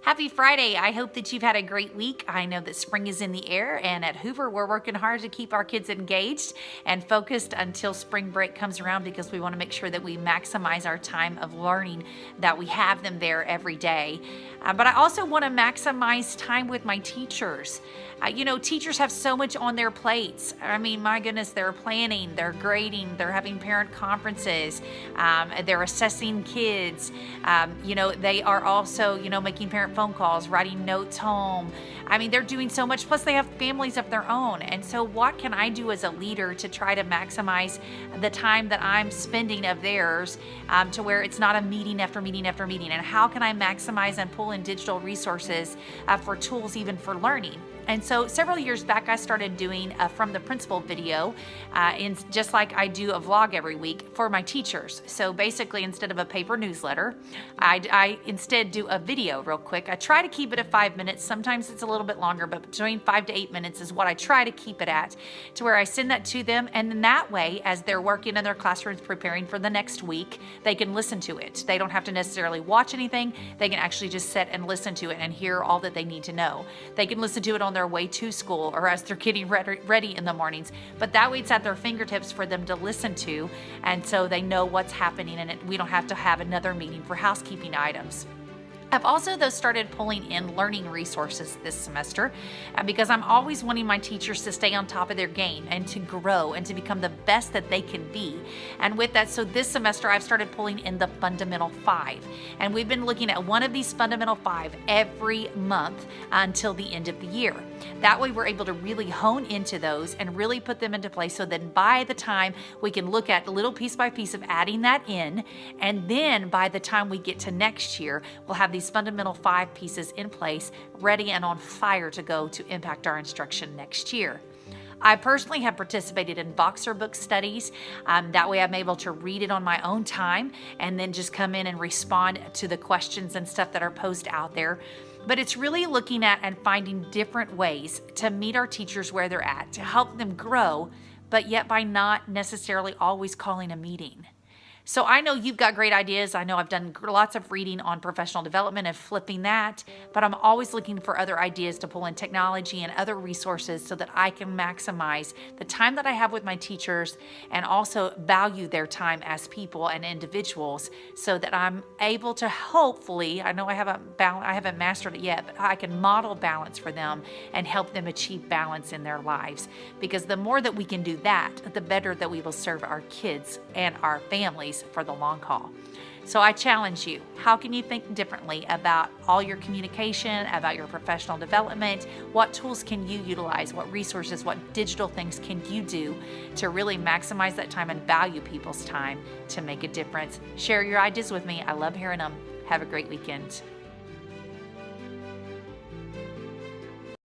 Happy Friday. I hope that you've had a great week. I know that spring is in the air, and at Hoover, we're working hard to keep our kids engaged and focused until spring break comes around because we want to make sure that we maximize our time of learning, that we have them there every day. But I also want to maximize time with my teachers. Teachers have so much on their plates. I mean, my goodness, they're planning, they're grading, they're having parent conferences, they're assessing kids. They are also, making parent phone calls, writing notes home. I mean, they're doing so much. Plus, they have families of their own. And so, what can I do as a leader to try to maximize the time that I'm spending of theirs to where it's not a meeting after meeting after meeting? And how can I maximize and pull in digital resources for tools, even for learning? And so several years back, I started doing a From the Principal video, just like I do a vlog every week for my teachers. So basically, instead of a paper newsletter, I instead do a video real quick. I try to keep it at 5 minutes. Sometimes it's a little bit longer, but between 5 to 8 minutes is what I try to keep it at, to where I send that to them. And then that way, as they're working in their classrooms preparing for the next week, they can listen to it. They don't have to necessarily watch anything. They can actually just sit and listen to it and hear all that they need to know. They can listen to it on their way to school or as they're getting ready in the mornings, but that way it's at their fingertips for them to listen to, and so they know what's happening, and we don't have to have another meeting for housekeeping items. I've also, though, started pulling in learning resources this semester because I'm always wanting my teachers to stay on top of their game and to grow and to become the best that they can be. And with that, so this semester I've started pulling in the Fundamental 5. And we've been looking at one of these Fundamental 5 every month until the end of the year. That way we're able to really hone into those and really put them into place, so then by the time we can look at little piece by piece of adding that in, and then by the time we get to next year, we'll have these Fundamental 5 pieces in place, ready and on fire to go to impact our instruction next year. I personally have participated in Boxer book studies. That way I'm able to read it on my own time and then just come in and respond to the questions and stuff that are posed out there. But it's really looking at and finding different ways to meet our teachers where they're at, to help them grow, but yet by not necessarily always calling a meeting. So I know you've got great ideas. I know I've done lots of reading on professional development and flipping that, but I'm always looking for other ideas to pull in technology and other resources so that I can maximize the time that I have with my teachers and also value their time as people and individuals, so that I'm able to hopefully, I know I haven't mastered it yet, but I can model balance for them and help them achieve balance in their lives. Because the more that we can do that, the better that we will serve our kids and our families for the long haul. So I challenge you, how can you think differently about all your communication, about your professional development? What tools can you utilize? What resources, what digital things can you do to really maximize that time and value people's time to make a difference? Share your ideas with me. I love hearing them. Have a great weekend.